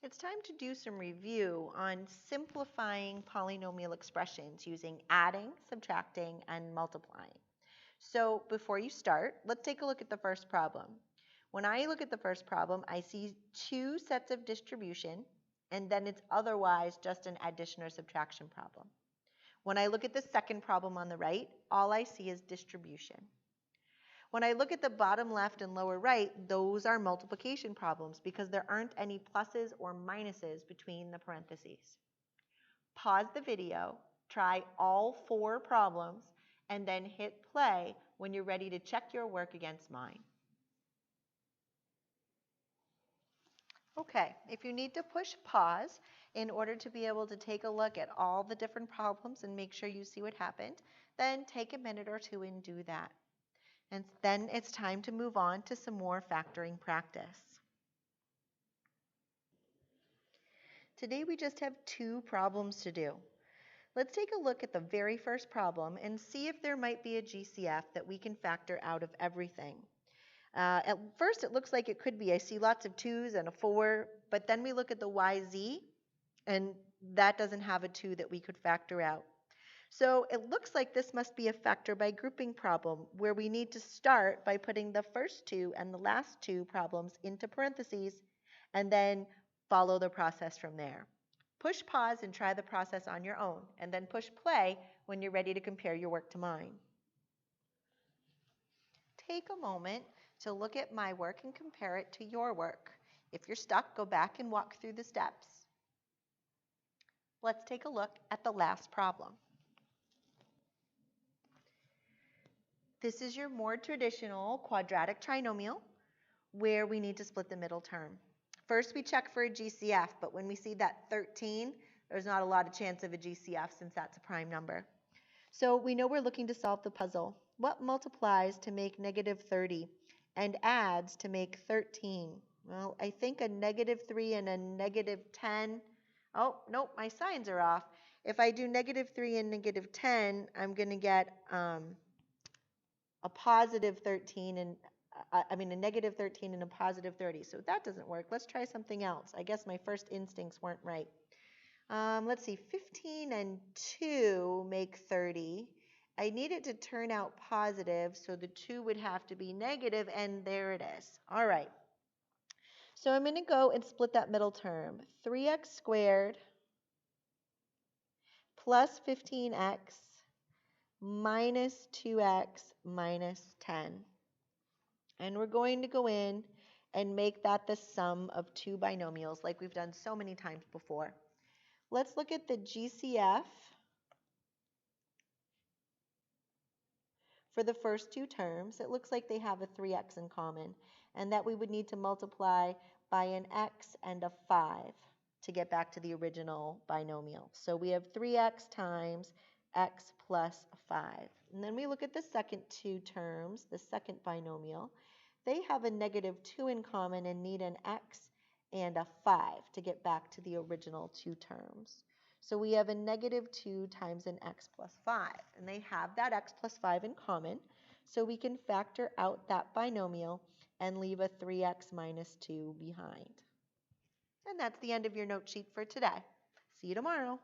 It's time to do some review on simplifying polynomial expressions using adding, subtracting, and multiplying. So before you start, let's take a look at the first problem. When I look at the first problem, I see two sets of distribution, and then it's otherwise just an addition or subtraction problem. When I look at the second problem on the right, all I see is distribution. When I look at the bottom left and lower right, those are multiplication problems because there aren't any pluses or minuses between the parentheses. Pause the video, try all four problems, and then hit play when you're ready to check your work against mine. Okay, if you need to push pause in order to be able to take a look at all the different problems and make sure you see what happened, then take a minute or two and do that. And then it's time to move on to some more factoring practice. Today we just have two problems to do. Let's take a look at the very first problem and see if there might be a GCF that we can factor out of everything. At first it looks like it could be. I see lots of 2's and a 4, but then we look at the YZ and that doesn't have a 2 that we could factor out. So it looks like this must be a factor by grouping problem where we need to start by putting the first two and the last two problems into parentheses and then follow the process from there. Push pause and try the process on your own and then push play when you're ready to compare your work to mine. Take a moment to look at my work and compare it to your work. If you're stuck, go back and walk through the steps. Let's take a look at the last problem. This is your more traditional quadratic trinomial where we need to split the middle term. First we check for a GCF, but when we see that 13, there's not a lot of chance of a GCF since that's a prime number. So we know we're looking to solve the puzzle. What multiplies to make negative 30 and adds to make 13? Well, I think a negative 3 and a negative 10. Oh, nope, my signs are off. If I do negative 3 and negative 10, I'm going to get a positive 13 and a negative 13 and a positive 30. So that doesn't work. Let's try something else. I guess my first instincts weren't right. Let's see, 15 and 2 make 30. I need it to turn out positive, so the 2 would have to be negative, and there it is. All right. So I'm going to go and split that middle term. 3x squared plus 15x minus 2x minus 10. And we're going to go in and make that the sum of two binomials like we've done so many times before. Let's look at the GCF for the first two terms. It looks like they have a 3x in common, and that we would need to multiply by an x and a 5 to get back to the original binomial. So we have 3x times x plus 5. And then we look at the second two terms, the second binomial. They have a negative 2 in common and need an x and a 5 to get back to the original two terms. So we have a negative 2 times an x plus 5. And they have that x plus 5 in common. So we can factor out that binomial and leave a 3x minus 2 behind. And that's the end of your note sheet for today. See you tomorrow.